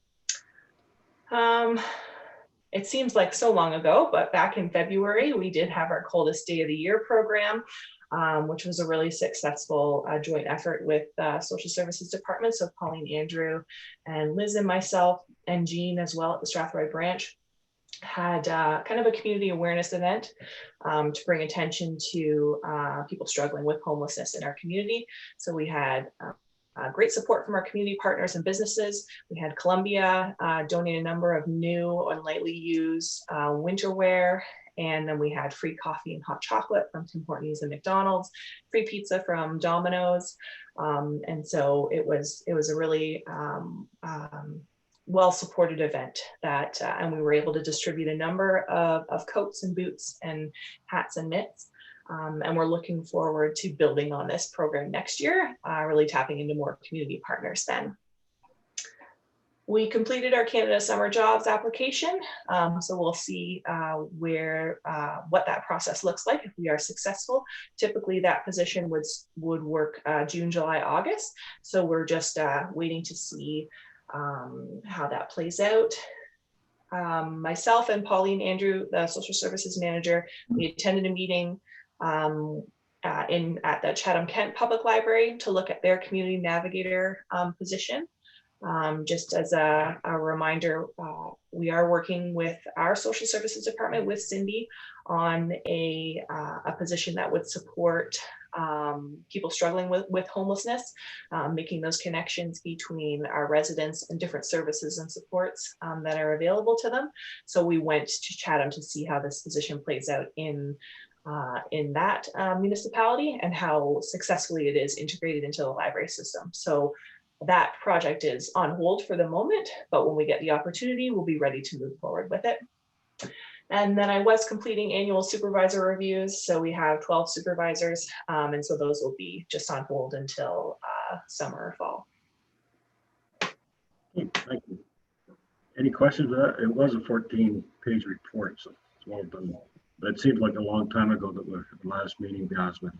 It seems like so long ago, but back in February, we did have our Coldest Day of the Year program, which was a really successful joint effort with Social Services Department. So Pauline, Andrew, and Liz and myself, and Jean as well at the Strathroy branch, had kind of a community awareness event to bring attention to people struggling with homelessness in our community. So we had great support from our community partners and businesses. We had Columbia donate a number of new and lightly used winter wear. And then we had free coffee and hot chocolate from Tim Hortons and McDonald's, free pizza from Domino's. And so it was a really well-supported event that, and we were able to distribute a number of coats and boots and hats and mitts. And we're looking forward to building on this program next year, really tapping into more community partners then. We completed our Canada Summer Jobs application. So we'll see what that process looks like if we are successful. Typically that position would work June, July, August. So we're just waiting to see how that plays out. Myself and Pauline Andrew, the social services manager, we attended a meeting at the Chatham Kent Public Library to look at their community navigator position. Just as a reminder, we are working with our social services department with Cindy on a position that would support people struggling with homelessness, making those connections between our residents and different services and supports that are available to them. So we went to Chatham to see how this position plays out in that municipality and how successfully it is integrated into the library system. So that project is on hold for the moment, but when we get the opportunity, we'll be ready to move forward with it. And then I was completing annual supervisor reviews. So we have 12 supervisors. And so those will be just on hold until summer or fall. Thank you. Any questions? It was a 14-page report, so it's well done. That seems like a long time ago that was the last meeting, to be honest with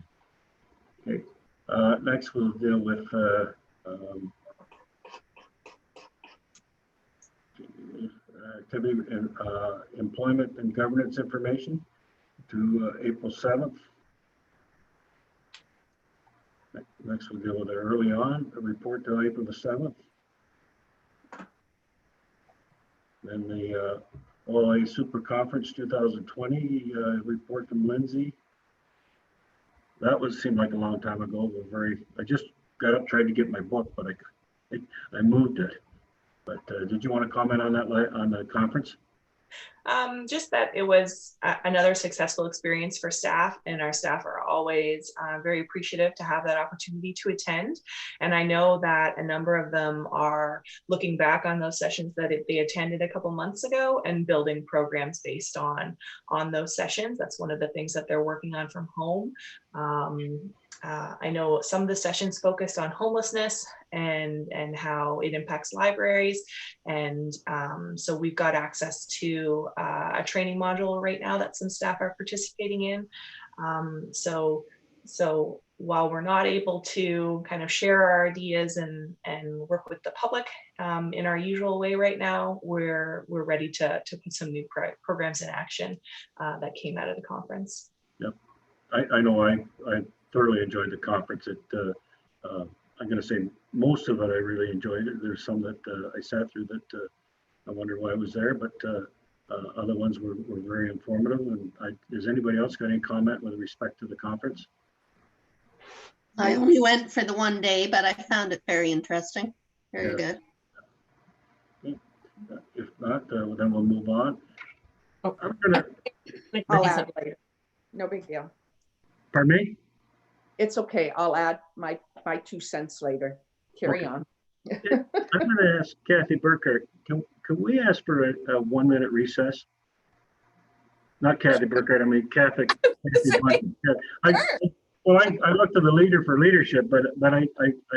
you. Okay. Next, we'll deal with activity and employment and governance information to April 7th. Next, we'll deal with it early on, a report to April the 7th. Then the OLA Super Conference 2020 report from Lindsay. That seemed like a long time ago. I just got up, tried to get my book, but I moved it. But did you want to comment on that on the conference? Just that it was another successful experience for staff, and our staff are always very appreciative to have that opportunity to attend. And I know that a number of them are looking back on those sessions that they attended a couple months ago and building programs based on those sessions. That's one of the things that they're working on from home. I know some of the sessions focused on homelessness and how it impacts libraries. And so we've got access to a training module right now that some staff are participating in. So while we're not able to kind of share our ideas and work with the public in our usual way right now, we're ready to put some new programs in action that came out of the conference. Yep, I know I thoroughly enjoyed the conference. I'm going to say most of it I really enjoyed it. There's some that I sat through that I wonder why I was there, but other ones were very informative. And does anybody else got any comment with respect to the conference? I only went for the one day, but I found it very interesting. Very good. Okay. If not, then we'll move on. Oh, I'm gonna, I'll add later. No big deal. pardon me? It's okay. I'll add my 2 cents later. Carry on. I'm going to ask Kathy Burkhardt, could we ask for a 1-minute recess? Not Kathy Burkhardt, I mean Kathy. I look to the leader for leadership, but I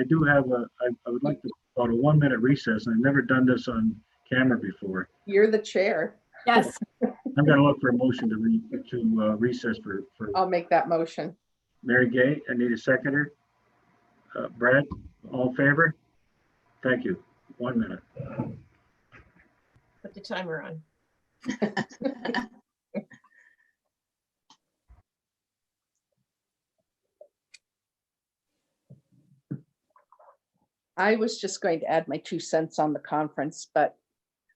do have I would like to about a 1-minute recess. I've never done this on camera before. You're the chair. Yes. I'm gonna look for a motion to recess for I'll make that motion. Mary Gay. I need a seconder. Brad, all in favor? Thank you. 1 minute. Put the timer on. I was just going to add my 2 cents on the conference, but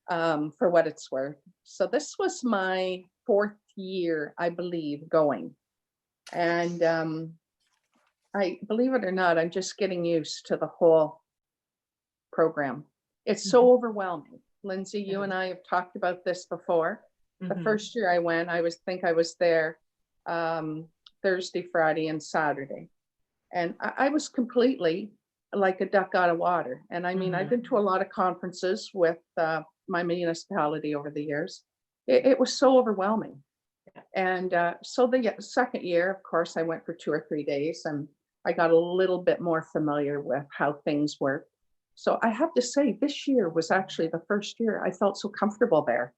for what it's worth. So this was my 4th year, I believe, going. And I believe it or not, I'm just getting used to the whole program. It's so overwhelming. Lindsay, you and I have talked about this before. The first year I went, I was there Thursday, Friday, and Saturday. And I was completely like a duck out of water. And I mean, I've been to a lot of conferences with my municipality over the years. It was so overwhelming. And so the second year, of course, I went for 2 or 3 days and I got a little bit more familiar with how things work. So I have to say, this year was actually the first year I felt so comfortable there.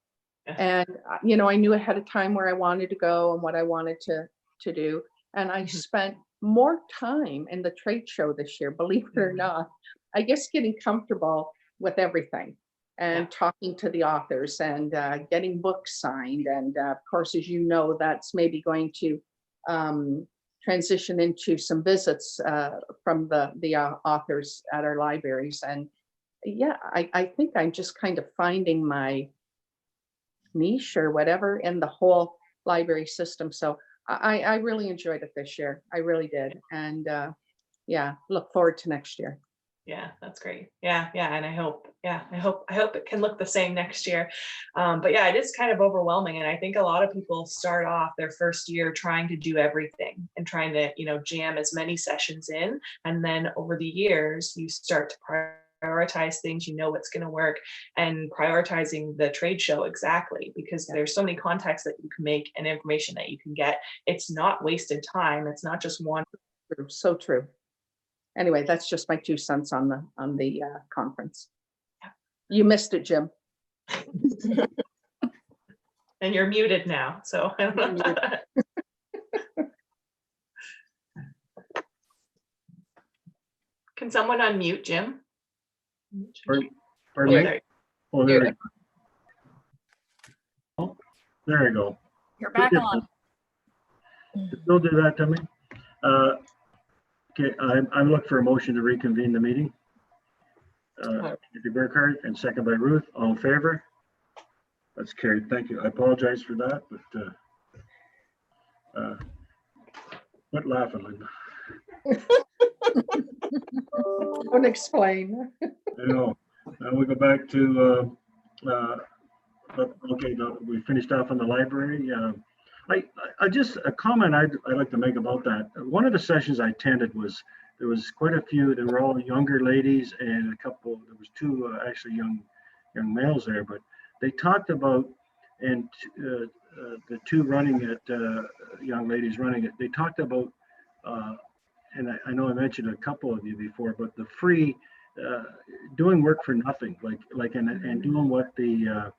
And, you know, I knew ahead of time where I wanted to go and what I wanted to do. And I spent more time in the trade show this year, believe it or not. I guess getting comfortable with everything and talking to the authors and getting books signed. And of course, as you know, that's maybe going to transition into some visits from the authors at our libraries. And yeah, I think I'm just kind of finding my niche or whatever in the whole library system. So I really enjoyed it this year. I really did. And yeah, look forward to next year. Yeah, that's great. Yeah, and I hope it can look the same next year. But yeah, it is kind of overwhelming. And I think a lot of people start off their first year trying to do everything and trying to, you know, jam as many sessions in. And then over the years, you start to prioritize things, you know what's going to work, and prioritizing the trade show exactly, because there's so many contacts that you can make and information that you can get. It's not wasted time. It's not just one. So true. Anyway, that's just my 2 cents on the conference. You missed it, Jim. And you're muted now, so can someone unmute Jim? Pardon me? Oh, there Here. we go. There you go. You're back on. Still do that to me. Okay, I'm looking for a motion to reconvene the meeting. Kathy Burkhardt and second by Ruth. All in favor? That's carried. Thank you. I apologize for that, but quit laughing, Linda. Don't explain. I know. Now we go back to okay. We finished off on the library. I just a comment I'd like to make about that. One of the sessions I attended there was quite a few. They were all younger ladies and a couple. There was 2 actually young males there, but they talked about and the 2 running it, young ladies running it. They talked about and I know I mentioned a couple of you before, but the free doing work for nothing, like and doing what the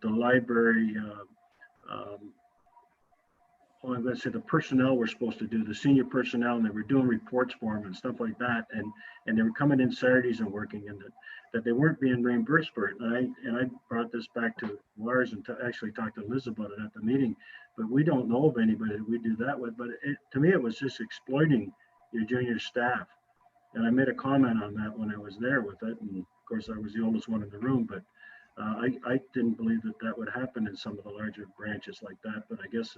library. I'm going to say the personnel were supposed to do, the senior personnel, and they were doing reports for them and stuff like that, and they were coming in Saturdays and working, and that they weren't being reimbursed for it. And I brought this back to Lars and actually talked to Liz about it at the meeting, but we don't know of anybody that we do that with. But to me, it was just exploiting your junior staff. And I made a comment on that when I was there with it. And of course, I was the oldest one in the room, but I didn't believe that would happen in some of the larger branches like that. But I guess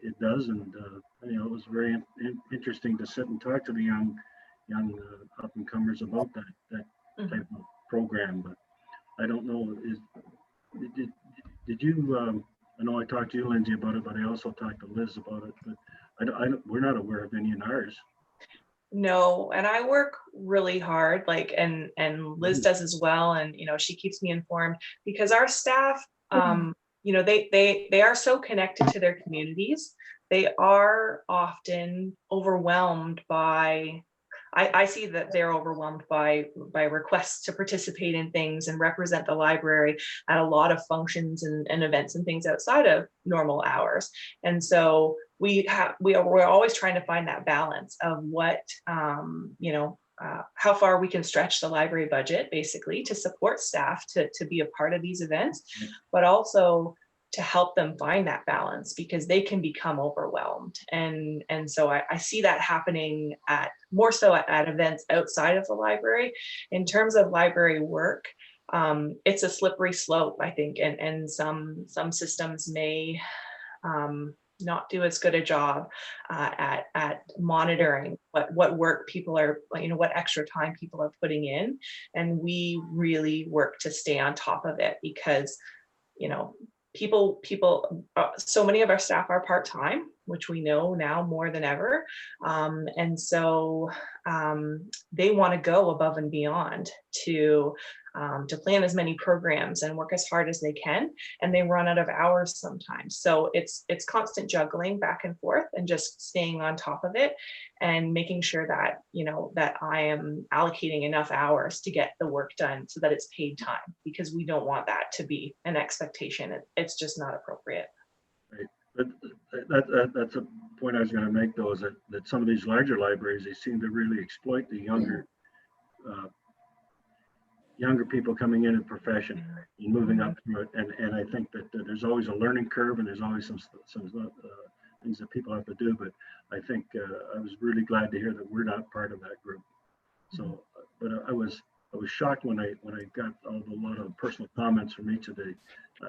it does. And you know, it was very interesting to sit and talk to the young up and comers about that type of program. But I don't know, did you, I know I talked to you, Lindsay, about it, but I also talked to Liz about it, but we're not aware of any in ours. No, and I work really hard, like, and Liz does as well. And, she keeps me informed because our staff, they are so connected to their communities. They are often overwhelmed by, I see that they're overwhelmed by requests to participate in things and represent the library at a lot of functions and events and things outside of normal hours. And so we're always trying to find that balance of what, how far we can stretch the library budget, basically, to support staff to be a part of these events, but also to help them find that balance, because they can become overwhelmed. And so I see that happening more so at events outside of the library. In terms of library work, it's a slippery slope, I think, and some systems may not do as good a job at monitoring what work people are, what extra time people are putting in. And we really work to stay on top of it, because people so many of our staff are part-time, which we know now more than ever, and so they want to go above and beyond to plan as many programs and work as hard as they can, and they run out of hours sometimes. So it's constant juggling back and forth and just staying on top of it and making sure that that I am allocating enough hours to get the work done so that it's paid time, because we don't want that to be an expectation. It's just not appropriate. Right. But that's a point I was going to make, though, is that some of these larger libraries, they seem to really exploit the younger people coming in profession and moving up through it. And I think that there's always a learning curve, and there's always some things that people have to do. But I think I was really glad to hear that we're not part of that group. So, but I was shocked when I got a lot of personal comments from each of the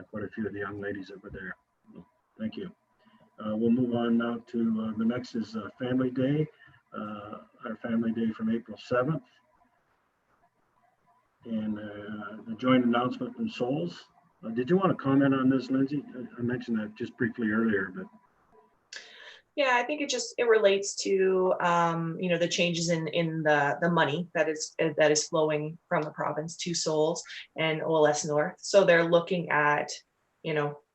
quite a few of the young ladies that were there. So, thank you. We'll move on now to the next is Family Day. Our Family Day from April 7th. And the joint announcement from Souls. Did you want to comment on this, Lindsay? I mentioned that just briefly earlier, but. Yeah, I think it relates to the changes in the money that is flowing from the province to Souls and OLS North. So they're looking at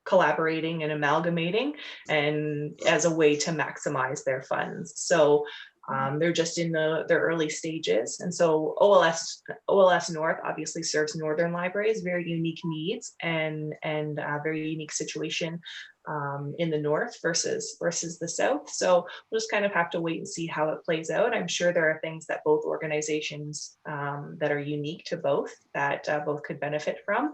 collaborating and amalgamating, and as a way to maximize their funds. So they're just in their early stages. And so OLS North obviously serves Northern libraries, very unique needs and very unique situation in the North versus the South. So we'll just kind of have to wait and see how it plays out. I'm sure there are things that both organizations that are unique to both that both could benefit from.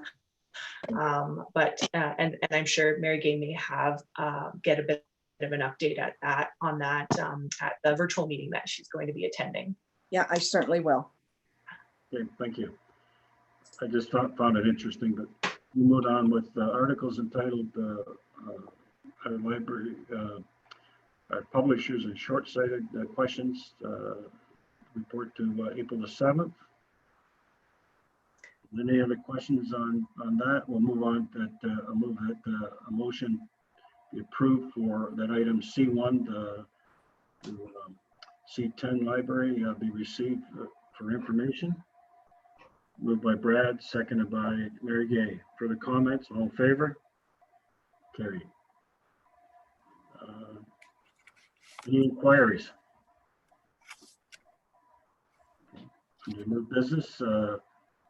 But I'm sure Mary Gay may have get a bit of an update on that at the virtual meeting that she's going to be attending. Yeah, I certainly will. Okay, thank you. I just found it interesting, but we moved on with articles entitled our library, our publishers and short-sighted questions report to April the 7th. Any other questions on that? We'll move on that I'll move that a motion be approved for that item C1 to C10 library be received for information. Moved by Brad, seconded by Mary Gay. Further comments? All in favor? Carried. Any inquiries? Under new business,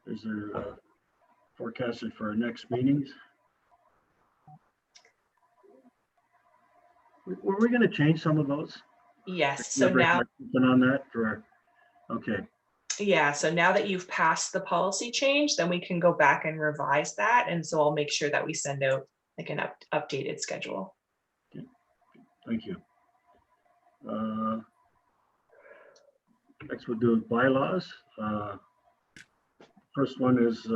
is there forecasted for our next meetings? Were we going to change some of those? Yes. So now on that for okay. Yeah. So now that you've passed the policy change, then we can go back and revise that. And so I'll make sure that we send out like an updated schedule. Okay. Thank you. Next we'll do bylaws. First one is,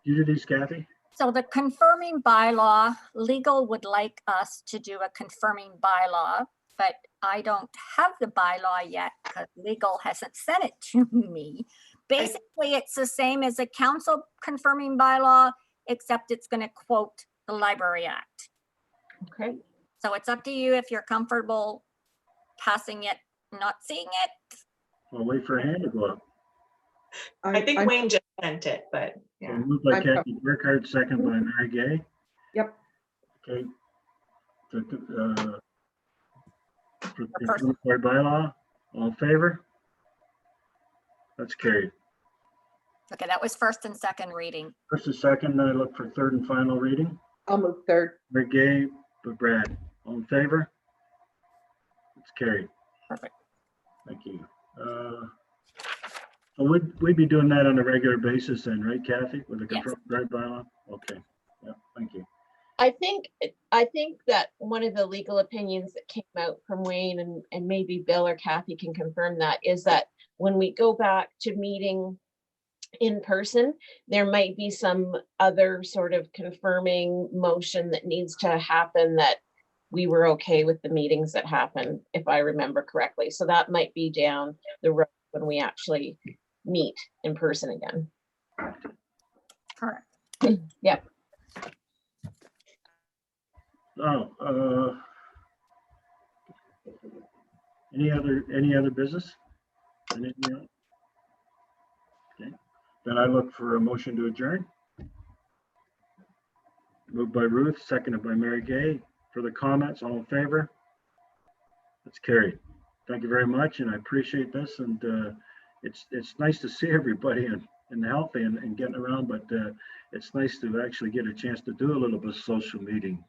you do these, Kathy? So the confirming bylaw, legal would like us to do a confirming bylaw, but I don't have the bylaw yet because legal hasn't sent it to me. Basically, it's the same as a council confirming bylaw, except it's going to quote the Library Act. Okay. So it's up to you if you're comfortable passing it, not seeing it. I'll wait for a hand to go up. I think I'm- Wayne just sent it, but So yeah. moved by I'm- Kathy Burkhardt, second by Mary Gay. Yep. Okay. For confirmatory bylaw, all in favor? That's carried. Okay, that was first and second reading. First and second, then I look for third and final reading. I'll move third. Mary Gay, but Brad, all in favor? It's carried. Perfect. Thank you. So we'd be doing that on a regular basis then, right, Kathy, with the Yes. confirmatory bylaw? Okay, yeah, thank you. I think that one of the legal opinions that came out from Wayne, and maybe Bill or Kathy can confirm that, is that when we go back to meeting in person, there might be some other sort of confirming motion that needs to happen, that we were okay with the meetings that happened, if I remember correctly. So that might be down the road when we actually meet in person again. Correct. Yep. Oh, any other business? Anything else? Okay, then I look for a motion to adjourn. Moved by Ruth, seconded by Mary Gay. For the comments, all in favor? That's carried. Thank you very much, and I appreciate this. And it's nice to see everybody and healthy and getting around, but it's nice to actually get a chance to do a little bit of social meeting